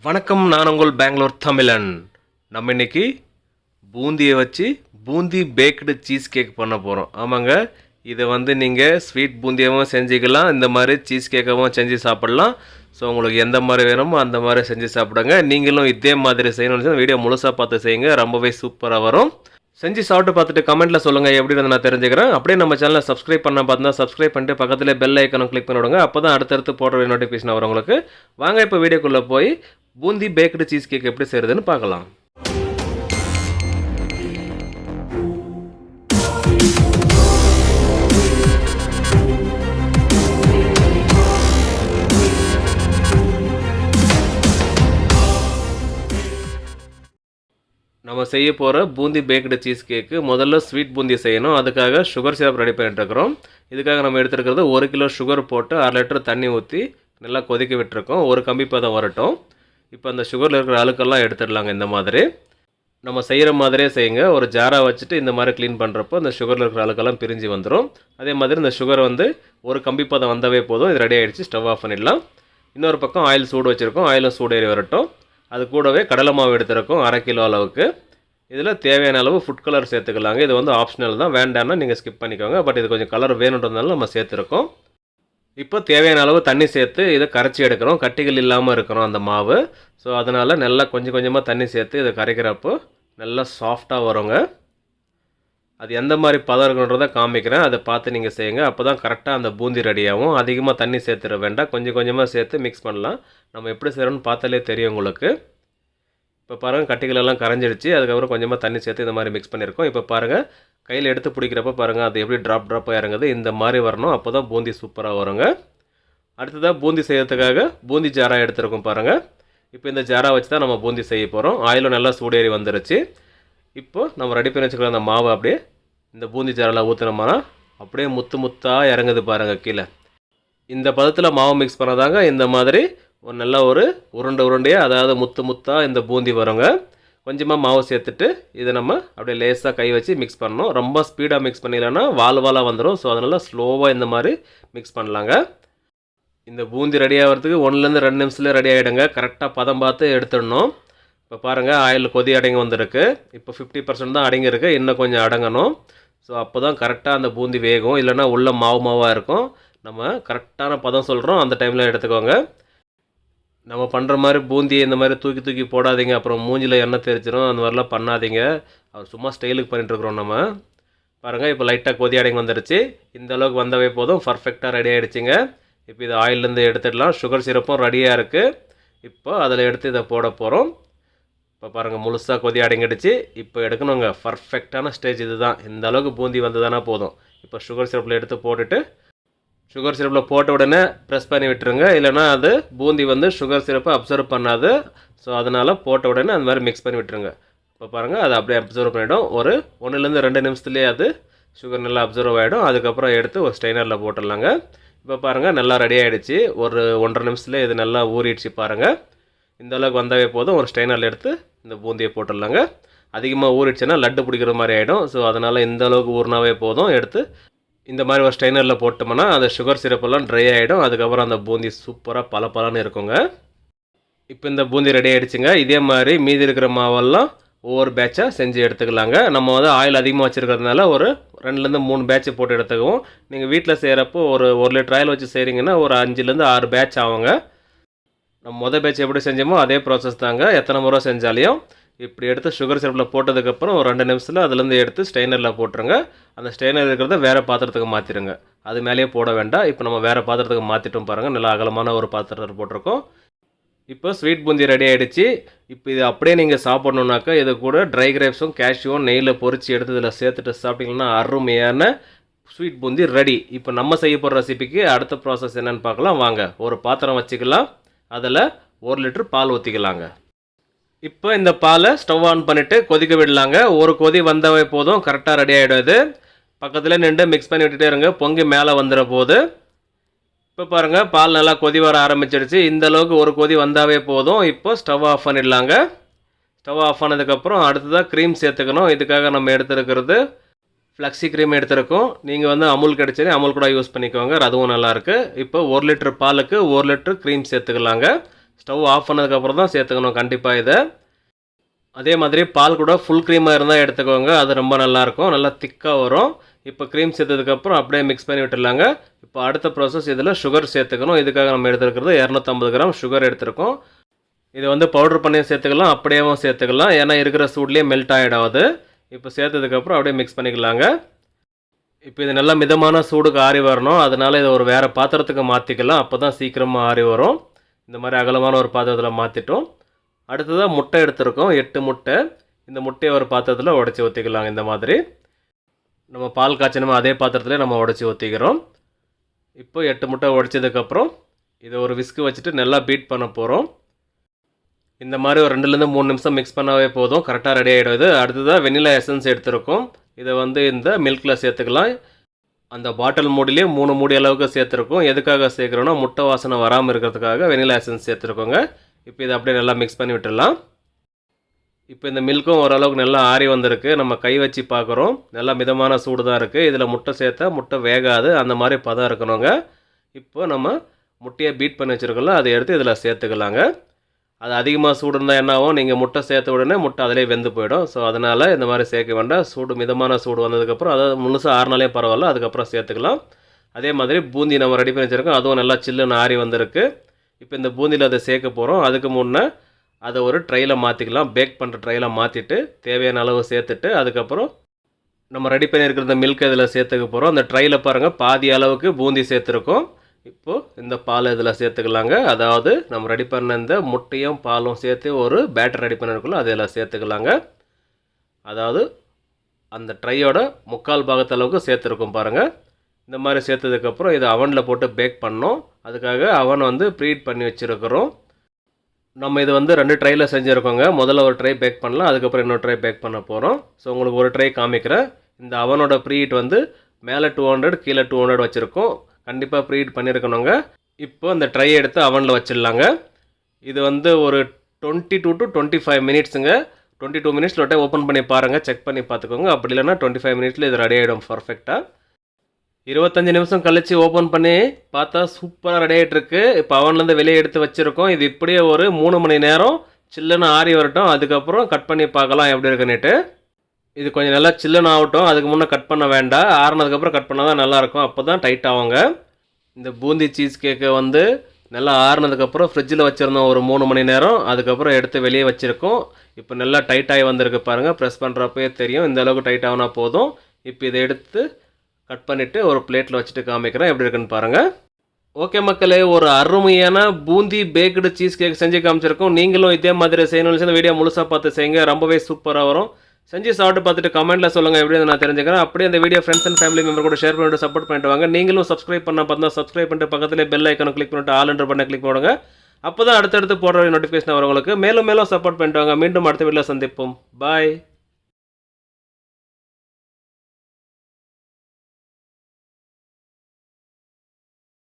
வணக்கம், நான் உங்கள் பெங்களூர் தமிழன். நம்ம இன்னைக்கு பூந்தியை வச்சு பூந்தி பேக்டு சீஸ் கேக் பண்ண போகிறோம். ஆமாங்க, இதை நீங்கள் ஸ்வீட் பூந்தியாகவும் செஞ்சுக்கலாம், இந்த மாதிரி சீஸ் கேக்காகவும் செஞ்சு சாப்பிட்லாம். ஸோ உங்களுக்கு எந்த மாதிரி வேணுமோ அந்த மாதிரி செஞ்சு சாப்பிடுங்க. நீங்களும் இதே மாதிரி செய்யணும்னு வீடியோ முழுசாக பார்த்து செய்யுங்க, ரொம்பவே சூப்பராக வரும். செஞ்சு சாப்பிட்டு பார்த்துட்டு கமெண்ட்டில் சொல்லுங்கள் எப்படி இருந்து நான் தெரிஞ்சுக்கிறேன். அப்படியே நம்ம சேனலை சப்ஸ்கிரைப் பண்ண பார்த்தா சப்ஸ்கிரைப் பண்ணிட்டு பக்கத்தில் பெல் ஐக்கனும் கிளிக் பண்ணி விடுங்க. அப்போ தான் அடுத்தடுத்து போடுற நோட்டிஃபிகேஷன் வரும் உங்களுக்கு. வாங்க இப்போ வீடியோக்குள்ளே போய் பூந்தி பேக்டு சீஸ் கேக் எப்படி செய்கிறதுன்னு பார்க்கலாம். நம்ம செய்ய போகிற பூந்தி பேக்டு சீஸ் கேக்கு முதல்ல ஸ்வீட் பூந்தி செய்யணும். அதுக்காக சுகர் சிரப் ரெடி பண்ணிட்டுருக்கிறோம். இதுக்காக நம்ம எடுத்துருக்கிறது 1 கிலோ சுகர் போட்டு 1/2 லிட்டர் தண்ணி ஊற்றி நல்லா கொதிக்க விட்டுருக்கோம். ஒரு கம்பி பதம் வரட்டும். இப்போ அந்த சுகரில் இருக்கிற அழுக்கெல்லாம் எடுத்துடலாங்க. இந்த மாதிரி நம்ம செய்கிற மாதிரியே செய்யுங்க. ஒரு ஜாராக வச்சுட்டு இந்த மாதிரி க்ளீன் பண்ணுறப்போ அந்த சுகரில் இருக்கிற அழுக்கெல்லாம் பிரிஞ்சு வந்துடும். அதே மாதிரி இந்த சுகர் ஒரு கம்பி பதம் வந்தவே போதும். இது ரெடி ஆகிடுச்சு. ஸ்டவ் ஆஃப் பண்ணிடலாம். இன்னொரு பக்கம் ஆயில் சூடு வச்சுருக்கோம். ஆயிலும் சூடு ஏறி வரட்டும். அது கூடவே கடலை மாவு எடுத்துருக்கோம் 1/2 கிலோ அளவுக்கு. இதில் தேவையான அளவு ஃபுட் கலர் சேர்த்துக்கலாங்க. இது ஆப்ஷனல் தான், வேண்டாம்னா நீங்கள் ஸ்கிப் பண்ணிக்கோங்க. பட் இது கொஞ்சம் கலர் வேணுன்றதுனால நம்ம சேர்த்துருக்கோம். இப்போ தேவையான அளவு தண்ணி சேர்த்து இதை கரைச்சி எடுக்கிறோம். கட்டிகள் இல்லாமல் இருக்கணும் அந்த மாவு. ஸோ அதனால் நல்லா கொஞ்சம் கொஞ்சமாக தண்ணி சேர்த்து இதை கரைக்கிறப்போ நல்லா சாஃப்டாக வருங்க. அது எந்த மாதிரி பதம் இருக்குன்றதை காமிக்கிறேன், அதை பார்த்து நீங்கள் செய்யுங்க. அப்போ தான் கரெக்டாக அந்த பூந்தி ரெடியாகும். அதிகமாக தண்ணி சேர்த்துட வேண்டாம், கொஞ்சம் கொஞ்சமாக சேர்த்து மிக்ஸ் பண்ணலாம். நம்ம எப்படி செய்கிறோன்னு பார்த்தாலே தெரியும் உங்களுக்கு. இப்போ பாருங்கள், கட்டிகளெல்லாம் கரைஞ்சிடுச்சு. அதுக்கப்புறம் கொஞ்சமாக தண்ணி சேர்த்து இந்த மாதிரி மிக்ஸ் பண்ணியிருக்கோம். இப்போ பாருங்கள், கையில் எடுத்து பிடிக்கிறப்ப பாருங்கள் அது எப்படி ட்ராப்பாக இறங்குது. இந்த மாதிரி வரணும். அப்போ தான் பூந்தி சூப்பராக வருங்க. அடுத்ததாக பூந்தி செய்கிறதுக்காக பூந்தி ஜாரா எடுத்துருக்கோம் பாருங்கள். இப்போ இந்த ஜாரா வச்சு தான் நம்ம பூந்தி செய்ய போகிறோம். ஆயிலும் நல்லா சூடேறி வந்துருச்சு. இப்போது நம்ம ரெடி பண்ணி வச்சுக்கிற அந்த மாவை அப்படியே இந்த பூந்தி ஜாராவில் ஊற்றினோம்னா அப்படியே முத்து முத்தாக இறங்குது பாருங்கள் கீழே. இந்த பதத்தில் மாவு மிக்ஸ் பண்ணதாங்க இந்த மாதிரி நல்ல ஒரு உருண்டையாக, அதாவது முத்து முத்தாக இந்த பூந்தி வருங்க. கொஞ்சமாக மாவு சேர்த்துட்டு இதை நம்ம அப்படியே லேஸாக கை வச்சு மிக்ஸ் பண்ணணும். ரொம்ப ஸ்பீடாக மிக்ஸ் பண்ணிடலன்னா வால் வந்துடும். ஸோ அதனால் ஸ்லோவாக இந்த மாதிரி மிக்ஸ் பண்ணலாங்க. இந்த பூந்தி ரெடி ஆகிறதுக்கு 1லேருந்து 2 நிமிஷத்தில் ரெடி ஆகிடுங்க. கரெக்டாக பதம் பார்த்து எடுத்துடணும். இப்போ பாருங்கள், ஆயில் கொதி அடங்கி வந்திருக்கு. இப்போ 50% தான் அடங்கியிருக்கு. இன்னும் கொஞ்சம் அடங்கணும். ஸோ அப்போ தான் கரெக்டாக அந்த பூந்தி வேகும். இல்லைனா உள்ள மாவாக இருக்கும். நம்ம கரெக்டான பதம் சொல்கிறோம், அந்த டைமில் எடுத்துக்கோங்க. நம்ம பண்ணுற மாதிரி பூந்தியை இந்த மாதிரி தூக்கி தூக்கி போடாதீங்க, அப்புறம் மூஞ்சில் எண்ணெய் தெரிச்சிடும். அந்த மாதிரிலாம் பண்ணாதீங்க. அவர் சும்மா ஸ்டைலுக்கு பண்ணிட்டுருக்குறோம் நம்ம. பாருங்கள், இப்போ லைட்டாக கொதி அடங்கி வந்துடுச்சு. இந்த அளவுக்கு வந்தவே போதும், பர்ஃபெக்டாக ரெடி ஆகிடுச்சிங்க. இப்போ இது ஆயிலேருந்து எடுத்துடலாம். சுகர் சிரப்பும் ரெடியாக இருக்குது. இப்போ அதில் எடுத்து இதை போட போகிறோம். இப்போ பாருங்கள், முழுசாக கொதி அடங்கிடுச்சு. இப்போ எடுக்கணுங்க. பர்ஃபெக்டான ஸ்டேஜ் இது தான். இந்த அளவுக்கு பூந்தி வந்ததானா போதும். இப்போ சுகர் சிரப்பில் எடுத்து போட்டுட்டு சுகர் சிரப்பில் போட்ட உடனே ப்ரெஸ் பண்ணி விட்டுருங்க. இல்லைனா அது பூந்தி சுகர் சிரப்பை அப்சர்வ் பண்ணாது. ஸோ அதனால் போட்ட உடனே அந்த மாதிரி மிக்ஸ் பண்ணி விட்டுருங்க. இப்போ பாருங்கள், அது அப்படியே அப்சர்வ் பண்ணிவிடும். ஒரு 1லேருந்து 2 நிமிஷத்துலேயே அது சுகர் நல்லா அப்சர்வ் ஆகிடும். அதுக்கப்புறம் எடுத்து ஒரு ஸ்ட்ரைனரில் போட்டுடலாங்க. இப்போ பாருங்கள், நல்லா ரெடி ஆகிடுச்சு. ஒரு 1.5 நிமிஷத்துலேயே இது நல்லா ஊறிடுச்சு பாருங்கள். இந்த அளவுக்கு வந்தாவே போதும். ஒரு ஸ்ட்ரைனரில் எடுத்து இந்த பூந்தியை போட்டுடலாங்க. அதிகமாக ஊறிடுச்சுன்னா லட்டு பிடிக்கிற மாதிரி ஆகிடும். ஸோ அதனால் இந்த அளவுக்கு ஊறினாவே போதும். எடுத்து இந்த மாதிரி ஒரு ஸ்ட்ரைனரில் போட்டோம்னா அந்த சுகர் சிரப்பெல்லாம் ட்ரை ஆகிடும். அதுக்கப்புறம் அந்த பூந்தி சூப்பராக பலன்னு இருக்குங்க. இப்போ இந்த பூந்தி ரெடி ஆகிடுச்சுங்க. இதே மாதிரி மீதி இருக்கிற மாவெல்லாம் ஒவ்வொரு பேட்சாக செஞ்சு எடுத்துக்கலாங்க. நம்ம ஆயில் அதிகமாக வச்சுருக்கிறதுனால ஒரு 2லேருந்து 3 பேட்ச் போட்டு எடுத்துக்குவோம். நீங்கள் வீட்டில் செய்கிறப்போ ஒரு 1 லிட்டர் ஆயில் வச்சு செய்கிறீங்கன்னா ஒரு 5லேருந்து 6 பேட்ச் ஆகுங்க. நம்ம மொதல் பேட்ச் எப்படி செஞ்சோமோ அதே ப்ராசஸ் தாங்க. எத்தனை முறை செஞ்சாலையும் இப்படி எடுத்து சுகர் சிரப்பில் போட்டதுக்கப்புறம் ஒரு 2 நிமிஷத்தில் அதுலேருந்து எடுத்து ஸ்ட்ரைனரில் போட்டுருங்க. அந்த ஸ்ட்ரைனர் இருக்கிறத வேறு பாத்திரத்துக்கு மாற்றிடுங்க. அது மேலேயே போட வேண்டாம். இப்போ நம்ம வேறு பாத்திரத்துக்கு மாற்றிட்டோம் பாருங்கள். நல்லா அகலமான ஒரு பாத்திரத்தில் போட்டிருக்கோம். இப்போ ஸ்வீட் பூந்தி ரெடி ஆகிடுச்சு. இப்போ இது அப்படியே நீங்கள் சாப்பிட்ணுன்னாக்கா இது கூட ட்ரை கிரேப்ஸும் கேஷ்யூவும் நெய்யில் பொரித்து எடுத்து இதில் சேர்த்துட்டு சாப்பிட்டிங்கன்னா அருமையான ஸ்வீட் பூந்தி ரெடி. இப்போ நம்ம செய்ய போகிற ரெசிபிக்கு அடுத்த ப்ராசஸ் என்னென்னு பார்க்கலாம் வாங்க. ஒரு பாத்திரம் வச்சுக்கலாம். அதில் 1 லிட்டர் பால் ஊற்றிக்கலாங்க. இப்போ இந்த பாலை ஸ்டவ் ஆன் பண்ணிவிட்டு கொதிக்க விடலாங்க. ஒரு கொதி வந்தவே போதும், கரெக்டாக ரெடி ஆகிடும். இது பக்கத்தில் நின்று மிக்ஸ் பண்ணி விட்டுட்டே இருங்க. பொங்கி மேலே வந்துட போது. இப்போ பாருங்கள், பால் நல்லா கொதி வர ஆரம்பிச்சிடுச்சு. இந்த அளவுக்கு ஒரு கொதி வந்தாவே போதும். இப்போ ஸ்டவ் ஆஃப் பண்ணிடலாங்க. ஸ்டவ் ஆஃப் ஆனதுக்கப்புறம் அடுத்ததாக க்ரீம் சேர்த்துக்கணும். இதுக்காக நம்ம எடுத்துருக்கிறது ஃப்ளக்ஸி க்ரீம் எடுத்துருக்கோம். நீங்கள் அமுல் கிடச்சது அமுல் கூட யூஸ் பண்ணிக்கோங்க, அதுவும் நல்லாயிருக்கு. இப்போ 1 லிட்டர் பாலுக்கு 1 லிட்டர் க்ரீம் சேர்த்துக்கலாங்க. ஸ்டவ் ஆஃப் பண்ணதுக்கப்புறம் தான் சேர்த்துக்கணும் கண்டிப்பாக இதை. அதே மாதிரி பால் கூட ஃபுல் க்ரீமாக இருந்தால் எடுத்துக்கோங்க, அது ரொம்ப நல்லாயிருக்கும், நல்லா திக்காக வரும். இப்போ க்ரீம் சேர்த்ததுக்கப்புறம் அப்படியே மிக்ஸ் பண்ணி விட்டுடலாங்க. இப்போ அடுத்த ப்ராசஸ் இதில் சுகர் சேர்த்துக்கணும். இதுக்காக நம்ம எடுத்துருக்கிறது 250 கிராம் சுகர் எடுத்துருக்கோம். இதை வந்து பவுடர் பண்ணி சேர்த்துக்கலாம், அப்படியேவும் சேர்த்துக்கலாம், ஏன்னா இருக்கிற சூட்லேயே மெல்ட் ஆகிடாது. இப்போ சேர்த்ததுக்கப்புறம் அப்படியே மிக்ஸ் பண்ணிக்கலாங்க. இப்போ இது நல்லா மிதமான சூடுக்கு ஆறி வரணும், அதனால் இதை ஒரு வேறு பாத்திரத்துக்கு மாற்றிக்கலாம், அப்போ தான் சீக்கிரமாக ஆறி வரும். இந்த மாதிரி அகலமான ஒரு பாத்திரத்தில் மாற்றிட்டோம். அடுத்ததாக முட்டை எடுத்துருக்கோம், 8 முட்டை. இந்த முட்டையை ஒரு பாத்திரத்தில் உடச்சி ஊற்றிக்கலாம். இந்த மாதிரி நம்ம பால் காய்ச்சணுமோ அதே பாத்திரத்தில் நம்ம உடச்சி ஊற்றிக்கிறோம். இப்போ 8 முட்டை உடச்சதுக்கப்புறம் இதை ஒரு விஸ்கு வச்சுட்டு நல்லா பீட் பண்ண போகிறோம். இந்த மாதிரி ஒரு 2-3 நிமிஷம் மிக்ஸ் பண்ணாவே போதும், கரெக்டாக ரெடி ஆகிடுது. அடுத்ததாக வெனிலா எசன்ஸ் எடுத்துருக்கோம். இதை வந்து இந்த மில்கில் சேர்த்துக்கலாம். அந்த பாட்டில் மூடிலேயே 3 மூடி அளவுக்கு சேர்த்துருக்கோம். எதுக்காக சேர்க்குறோன்னா முட்டை வாசனை வராமல் இருக்கிறதுக்காக வெனிலா எசன்ஸ் சேர்த்துருக்கோங்க. இப்போ இதை அப்படியே நல்லா மிக்ஸ் பண்ணி விட்டுடலாம். இப்போ இந்த மில்க்கும் ஓரளவுக்கு நல்லா ஆறி வந்திருக்கு. நம்ம கை வச்சு பார்க்குறோம், நல்லா மிதமான சூடு தான் இருக்குது. இதில் முட்டை சேர்த்தா முட்டை வேகாது, அந்த மாதிரி பதம் இருக்கணுங்க. இப்போ நம்ம முட்டையை பீட் பண்ணி வச்சுருக்கோம்ல, அதை எடுத்து இதில் சேர்த்துக்கலாங்க. அது அதிகமாக சூடு இருந்தால் என்ன ஆகும், நீங்கள் முட்டை சேர்த்த உடனே முட்டை அதிலே வெந்து போயிடும். ஸோ அதனால் இந்த மாதிரி சேர்க்க வேண்டாம். சூடு மிதமான சூடு வந்ததுக்கப்புறம், அதாவது முழுசாக ஆறுனாலே பரவாயில்ல, அதுக்கப்புறம் சேர்த்துக்கலாம். அதே மாதிரி பூந்தி நம்ம ரெடி பண்ணி வச்சுருக்கோம், அதுவும் நல்லா சில்லுன்னு ஆறி வந்திருக்கு. இப்போ இந்த பூந்தியில் அதை சேர்க்க போகிறோம். அதுக்கு முன்னே அதை ஒரு ட்ரையில் மாற்றிக்கலாம். பேக் பண்ணுற ட்ரையில் மாற்றிட்டு தேவையான அளவு சேர்த்துட்டு அதுக்கப்புறம் நம்ம ரெடி பண்ணியிருக்கிற இந்த மில்க் இதில் சேர்த்துக்க போகிறோம். அந்த ட்ரையில் பாருங்கள் பாதி அளவுக்கு பூந்தி சேர்த்துருக்கோம். இப்போது இந்த பால் இதில் சேர்த்துக்கலாங்க. அதாவது நம்ம ரெடி பண்ண இந்த முட்டையும் பாலும் சேர்த்து ஒரு பேட்டர் ரெடி பண்ணிருக்கோம், அதில் சேர்த்துக்கலாங்க. அதாவது அந்த ட்ரையோட 3/4 பாகத்தளவுக்கு சேர்த்துருக்கோம் பாருங்கள். இந்த மாதிரி சேர்த்ததுக்கப்புறம் இதை அவனில் போட்டு பேக் பண்ணோம். அதுக்காக அவன் வந்து ப்ரீஹீட் பண்ணி வச்சுருக்கிறோம். நம்ம இது வந்து 2 ட்ரையில் செஞ்சுருக்கோங்க. முதல்ல ஒரு ட்ரை பேக் பண்ணலாம், அதுக்கப்புறம் இன்னொரு ட்ரை பேக் பண்ண போகிறோம். ஸோ உங்களுக்கு ஒரு ட்ரை காமிக்கிறேன். இந்த அவனோட ப்ரீஹீட் வந்து மேலே 200 கீழே 200 வச்சுருக்கோம். கண்டிப்பாக ப்ரீஹீட் பண்ணியிருக்கணுங்க. இப்போ இந்த ட்ரையை எடுத்து அவனில் வச்சிடலாங்க. இது வந்து ஒரு 22 to 25 மினிட்ஸுங்க. 22 மினிட்ஸில் டைம் ஓப்பன் பண்ணி பாருங்கள், செக் பண்ணி பார்த்துக்கோங்க. அப்படி இல்லைன்னா 25 மினிட்ஸில் இது ரெடி ஆகிடும் பர்ஃபெக்டாக. 25 நிமிஷம் கழித்து ஓப்பன் பண்ணி பார்த்தா சூப்பராக ரெடி ஆகிட்டுருக்கு. இப்போ அவன்லேருந்து வெளியே எடுத்து வச்சுருக்கோம். இது இப்படியே ஒரு 3 மணி நேரம் சில்லுன்னு ஆறி வரட்டும், அதுக்கப்புறம் கட் பண்ணி பார்க்கலாம் எப்படி இருக்குன்னுட்டு. இது கொஞ்சம் நல்லா சில்லுன்னு ஆகட்டும், அதுக்கு முன்னே கட் பண்ண வேண்டாம். ஆறுனதுக்கப்புறம் கட் பண்ணால் தான் நல்லாயிருக்கும், அப்போ தான் டைட் ஆகுங்க. இந்த பூந்தி சீஸ் கேக்கை வந்து நல்லா ஆறுனதுக்கப்புறம் ஃப்ரிட்ஜில் வச்சுருந்தோம் ஒரு 3 மணி நேரம். அதுக்கப்புறம் எடுத்து வெளியே வச்சுருக்கோம். இப்போ நல்லா டைட் ஆகி வந்திருக்கு பாருங்கள், ப்ரெஸ் பண்ணுறப்பே தெரியும். இந்த அளவுக்கு டைட் ஆகினா போதும். இப்போ இதை எடுத்து கட் பண்ணிவிட்டு ஒரு பிளேட்டில் வச்சுட்டு காமிக்கிறேன் எப்படி இருக்குன்னு பாருங்கள். ஓகே மக்களே, ஒரு அருமையான பூந்தி பேக்டு சீஸ் கேக் செஞ்சு காமிச்சிருக்கோம். நீங்களும் இதே மாதிரி செய்யணும்னு சொல்லி வீடியோ முழுசாக பார்த்து செய்யுங்க, ரொம்பவே சூப்பராக வரும். செஞ்சு சாப்பிட்டு பார்த்துட்டு கமெண்ட்டில் சொல்லுங்கள் எப்படி நான் தெரிஞ்சுக்கிறேன். அப்படியே அந்த video friends and family member கூட ஷேர் பண்ணிட்டு சப்போர்ட் பண்ணிட்டு வாங்க. நீங்களும் சப்ஸ்கிரைப் பண்ண பார்த்தா சப்ஸ்கிரைப் பண்ணிட்டு பக்கத்தில் பெல் ஐக்கனை கிளிக் பண்ணிட்டு ஆல் என்ற பண்ண கிளிக் பண்ணுங்க. அப்போ தான் அடுத்தடுத்து போடுற நோட்டிஃபிகேஷன் வரவங்களுக்கு மேலும் மேலும் சப்போர்ட் பண்ணிட்டு வாங்க. மீண்டும் அடுத்த வீடியோவில் சந்திப்போம். பாய்.